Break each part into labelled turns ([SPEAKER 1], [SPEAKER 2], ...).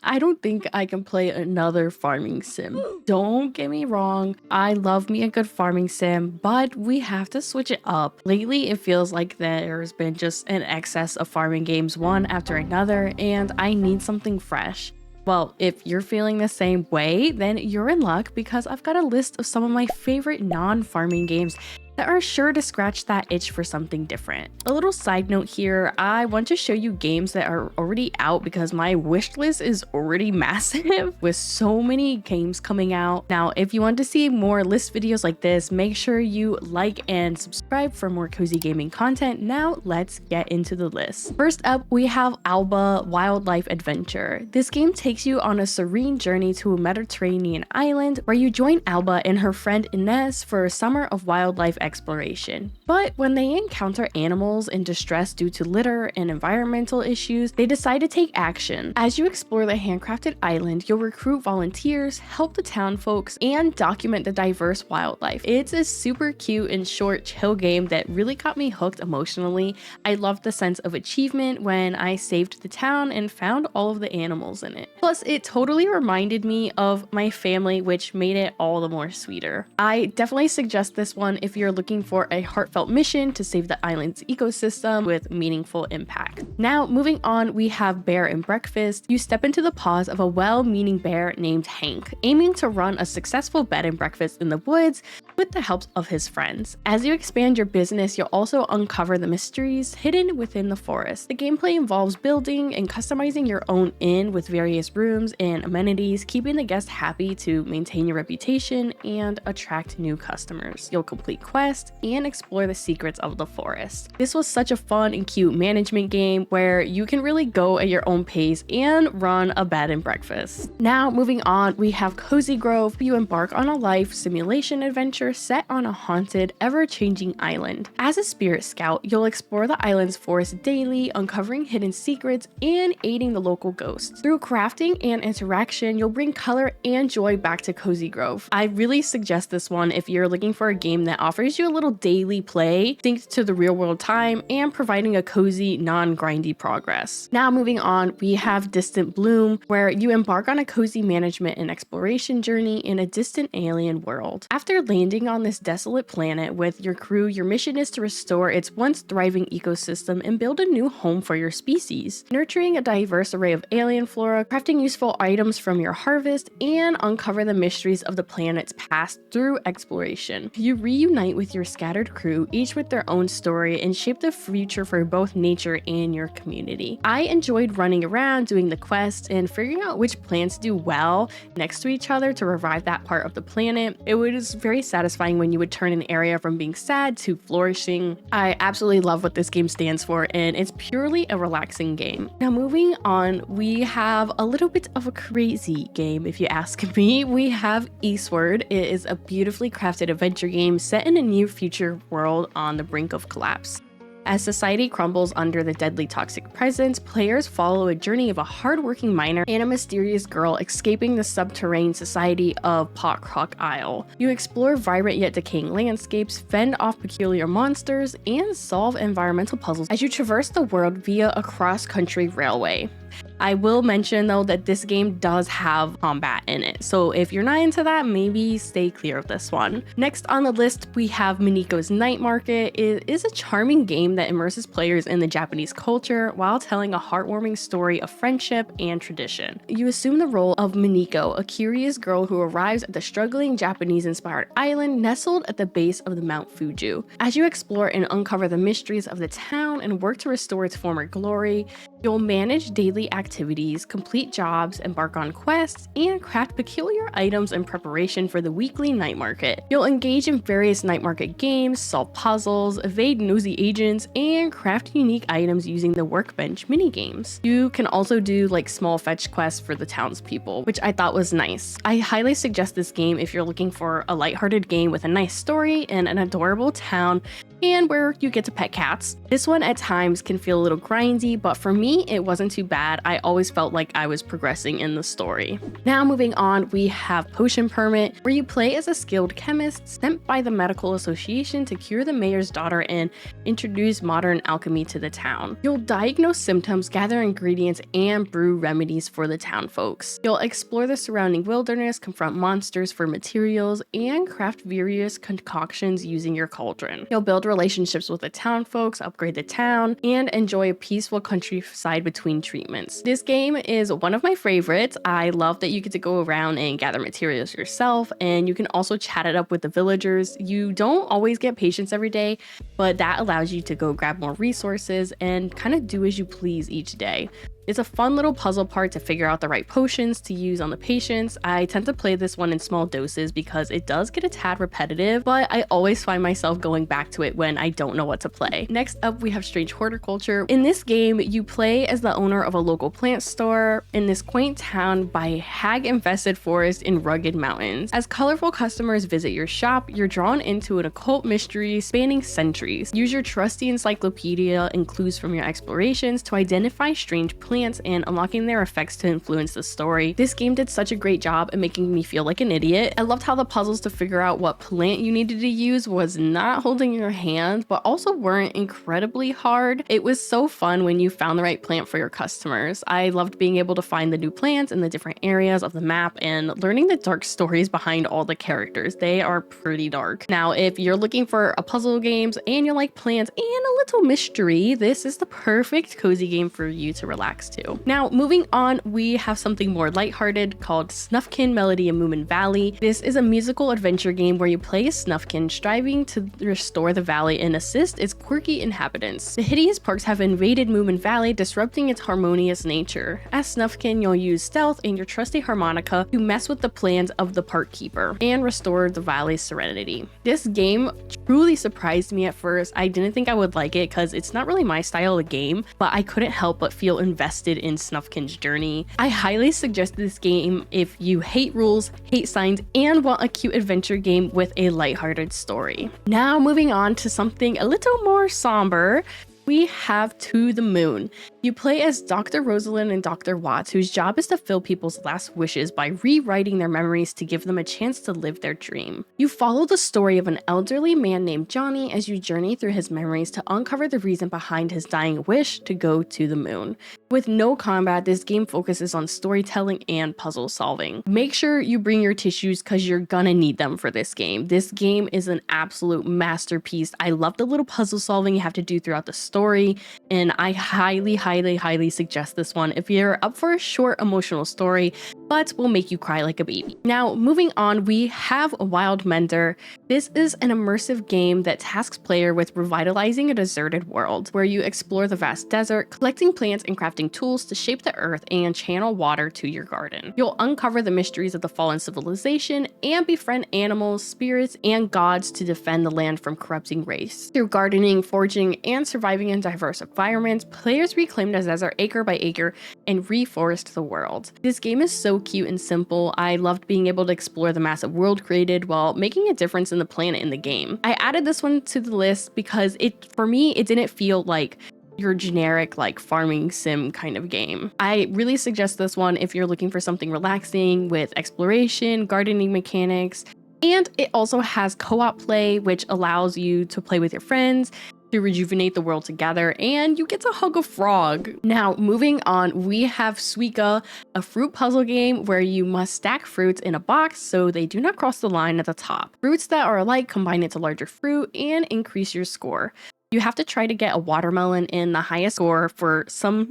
[SPEAKER 1] I don't think I can play another farming sim. Don't get me wrong, I love me a good farming sim, but we have to switch it up. Lately, it feels like there's been just an excess of farming games one after another, and I need something fresh. Well, if you're feeling the same way, then you're in luck because I've got a list of some of my favorite non-farming games that are sure to scratch that itch for something different. A little side note here, I want to show you games that are already out because my wish list is already massive with so many games coming out. Now, if you want to see more list videos like this, make sure you like and subscribe for more cozy gaming content. Now, let's get into the list. First up, we have Alba Wildlife Adventure. This game takes you on a serene journey to a Mediterranean island where you join Alba and her friend Inez for a summer of wildlife exploration. But when they encounter animals in distress due to litter and environmental issues, they decide to take action. As you explore the handcrafted island, you'll recruit volunteers, help the town folks, and document the diverse wildlife. It's a super cute and short, chill game that really got me hooked emotionally. I loved the sense of achievement when I saved the town and found all of the animals in it. Plus, it totally reminded me of my family, which made it all the more sweeter. I definitely suggest this one if you're looking for a heartfelt mission to save the island's ecosystem with meaningful impact. Now, moving on, we have Bear and Breakfast. You step into the paws of a well-meaning bear named Hank, aiming to run a successful bed and breakfast in the woods with the help of his friends. As you expand your business, you'll also uncover the mysteries hidden within the forest. The gameplay involves building and customizing your own inn with various rooms and amenities, keeping the guests happy to maintain your reputation and attract new customers. You'll complete quests and explore the secrets of the forest. This was such a fun and cute management game where you can really go at your own pace and run a bed and breakfast. Now, moving on, we have Cozy Grove. You embark on a life simulation adventure set on a haunted, ever-changing island. As a spirit scout, you'll explore the island's forest daily, uncovering hidden secrets and aiding the local ghosts. Through crafting and interaction, you'll bring color and joy back to Cozy Grove. I really suggest this one if you're looking for a game that offers you a little daily play, synced to the real world time, and providing a cozy, non-grindy progress. Now moving on, we have Distant Bloom, where you embark on a cozy management and exploration journey in a distant alien world. After landing on this desolate planet with your crew, your mission is to restore its once thriving ecosystem and build a new home for your species, nurturing a diverse array of alien flora, crafting useful items from your harvest, and uncover the mysteries of the planet's past through exploration. You reunite with your scattered crew, each with their own story, and shape the future for both nature and your community. I enjoyed running around, doing the quests, and figuring out which plants do well next to each other to revive that part of the planet. It was very satisfying when you would turn an area from being sad to flourishing. I absolutely love what this game stands for, and it's purely a relaxing game. Now moving on, we have a little bit of a crazy game, if you ask me. We have Eastward. It is a beautifully crafted adventure game set in a near future world on the brink of collapse. As society crumbles under the deadly toxic presence, players follow a journey of a hardworking miner and a mysterious girl escaping the subterranean society of Potrock Isle. You explore vibrant yet decaying landscapes, fend off peculiar monsters, and solve environmental puzzles as you traverse the world via a cross-country railway. I will mention though that this game does have combat in it, so if you're not into that, maybe stay clear of this one. Next on the list, we have Minekos Night Market. It is a charming game that immerses players in the Japanese culture while telling a heartwarming story of friendship and tradition. You assume the role of Mineko, a curious girl who arrives at the struggling Japanese-inspired island nestled at the base of the Mount Fuji. As you explore and uncover the mysteries of the town and work to restore its former glory, you'll manage daily activities, complete jobs, embark on quests, and craft peculiar items in preparation for the weekly night market. You'll engage in various night market games, solve puzzles, evade nosy agents, and craft unique items using the workbench minigames. You can also do like small fetch quests for the townspeople, which I thought was nice. I highly suggest this game if you're looking for a lighthearted game with a nice story and an adorable town and where you get to pet cats. This one at times can feel a little grindy, but for me, it wasn't too bad. I always felt like I was progressing in the story. Now moving on, we have Potion Permit, where you play as a skilled chemist sent by the Medical Association to cure the mayor's daughter and introduce modern alchemy to the town. You'll diagnose symptoms, gather ingredients, and brew remedies for the town folks. You'll explore the surrounding wilderness, confront monsters for materials, and craft various concoctions using your cauldron. You'll build relationships with the town folks, upgrade the town, and enjoy a peaceful countryside between treatments. This game is one of my favorites. I love that you get to go around and gather materials yourself, and you can also chat it up with the villagers. You don't always get patience every day, but that allows you to go grab more resources and kind of do as you please each day. It's a fun little puzzle part to figure out the right potions to use on the patients. I tend to play this one in small doses because it does get a tad repetitive, but I always find myself going back to it when I don't know what to play. Next up, we have Strange Horticulture. In this game, you play as the owner of a local plant store in this quaint town by hag-infested forest in rugged mountains. As colorful customers visit your shop, you're drawn into an occult mystery spanning centuries. Use your trusty encyclopedia and clues from your explorations to identify strange plants and unlocking their effects to influence the story. This game did such a great job at making me feel like an idiot. I loved how the puzzles to figure out what plant you needed to use was not holding your hand, but also weren't incredibly hard. It was so fun when you found the right plant for your customers. I loved being able to find the new plants in the different areas of the map and learning the dark stories behind all the characters. They are pretty dark. Now, if you're looking for a puzzle games and you like plants and a little mystery, this is the perfect cozy game for you to relax to. Now, moving on, we have something more lighthearted called Snufkin Melody in Moominvalley. This is a musical adventure game where you play as Snufkin, striving to restore the valley and assist its quirky inhabitants. The hideous parks have invaded Moominvalley, disrupting its harmonious nature. As Snufkin, you'll use stealth and your trusty harmonica to mess with the plans of the park keeper and restore the valley's serenity. This game truly surprised me at first. I didn't think I would like it because it's not really my style of game, but I couldn't help but feel invested in Snufkin's journey. I highly suggest this game if you hate rules, hate signs, and want a cute adventure game with a lighthearted story. Now moving on to something a little more somber, we have To the Moon. You play as Dr. Rosalind and Dr. Watts, whose job is to fill people's last wishes by rewriting their memories to give them a chance to live their dream. You follow the story of an elderly man named Johnny as you journey through his memories to uncover the reason behind his dying wish to go to the moon. With no combat, this game focuses on storytelling and puzzle solving. Make sure you bring your tissues because you're gonna need them for this game. This game is an absolute masterpiece. I love the little puzzle solving you have to do throughout the story, and I highly suggest this one if you're up for a short emotional story but will make you cry like a baby. Now, moving on, we have Wildmender. This is an immersive game that tasks player with revitalizing a deserted world, where you explore the vast desert, collecting plants and crafting tools to shape the earth and channel water to your garden. You'll uncover the mysteries of the fallen civilization and befriend animals, spirits, and gods to defend the land from corrupting race. Through gardening, foraging, and surviving in diverse environments, players reclaim the desert acre by acre and reforest the world. This game is so cute and simple. I loved being able to explore the massive world created while making a difference in the planet in the game. I added this one to the list because for me, it didn't feel like your generic farming sim kind of game. I really suggest this one if you're looking for something relaxing with exploration, gardening mechanics, and it also has co-op play, which allows you to play with your friends to rejuvenate the world together, and you get to hug a frog. Now, moving on, we have Suika, a fruit puzzle game where you must stack fruits in a box so they do not cross the line at the top. Fruits that are alike combine into larger fruit and increase your score. You have to try to get a watermelon in the highest score for some,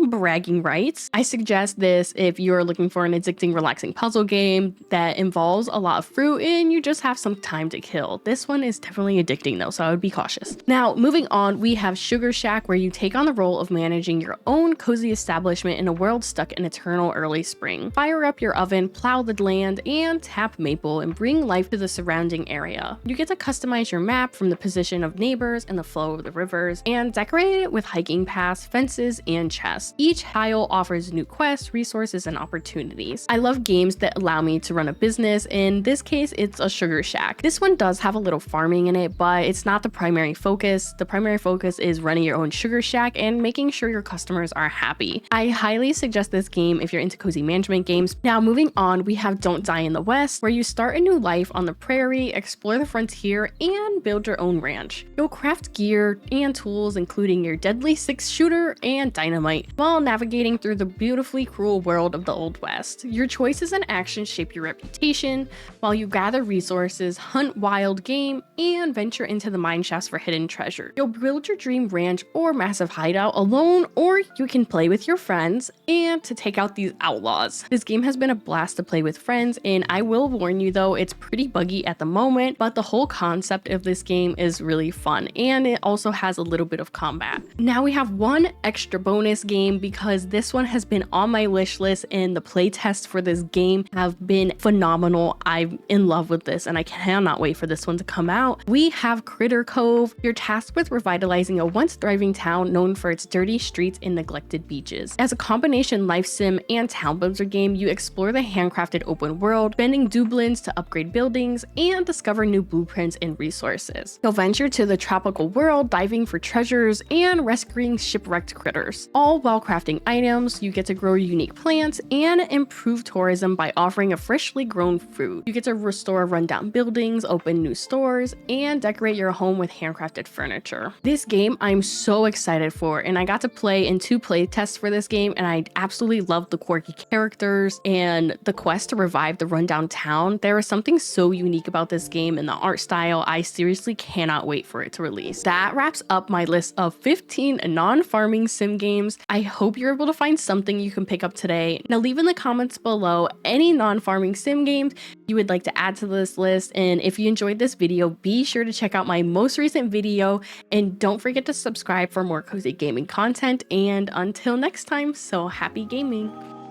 [SPEAKER 1] bragging rights. I suggest this if you're looking for an addicting, relaxing puzzle game that involves a lot of fruit and you just have some time to kill. This one is definitely addicting though, so I would be cautious. Now, moving on, we have Sugar Shack, where you take on the role of managing your own cozy establishment in a world stuck in eternal early spring. Fire up your oven, plow the land, and tap maple and bring life to the surrounding area. You get to customize your map from the position of neighbors and the flow over the rivers, and decorate it with hiking paths, fences, and chests. Each tile offers new quests, resources, and opportunities. I love games that allow me to run a business. In this case, it's a sugar shack. This one does have a little farming in it, but it's not the primary focus. The primary focus is running your own sugar shack and making sure your customers are happy. I highly suggest this game if you're into cozy management games. Now moving on, we have Don't Die in the West, where you start a new life on the prairie, explore the frontier, and build your own ranch. You'll craft gear and tools, including your deadly 6-shooter and dynamite, while navigating through the beautifully cruel world of the Old West. Your choices and actions shape your reputation, while you gather resources, hunt wild game, and venture into the mine shafts for hidden treasure. You'll build your dream ranch or massive hideout alone, or you can play with your friends and to take out these outlaws. This game has been a blast to play with friends, and I will warn you though, it's pretty buggy at the moment, but the whole concept of this game is really fun, and it also has a little bit of combat. Now we have one extra bonus game because this one has been on my wish list, and the play tests for this game have been phenomenal. I'm in love with this, and I cannot wait for this one to come out. We have Critter Cove. You're tasked with revitalizing a once thriving town known for its dirty streets and neglected beaches. As a combination life sim and town builder game, you explore the handcrafted open world, bending doublins to upgrade buildings and discover new blueprints and resources. You'll venture to the tropical world, diving for treasures and rescuing shipwrecked critters. All while crafting items, you get to grow unique plants and improve tourism by offering a freshly grown fruit. You get to restore rundown buildings, open new stores, and decorate your home with handcrafted furniture. This game I'm so excited for, and I got to play in 2 play tests for this game, and I absolutely loved the quirky characters and the quest to revive the rundown town. There is something so unique about this game and the art style. I seriously cannot wait for it to release. That wraps up my list of 15 non-farming sim games. I hope you're able to find something you can pick up today. Now leave in the comments below any non-farming sim games you would like to add to this list, and if you enjoyed this video, be sure to check out my most recent video, and don't forget to subscribe for more cozy gaming content. And until next time, so happy gaming.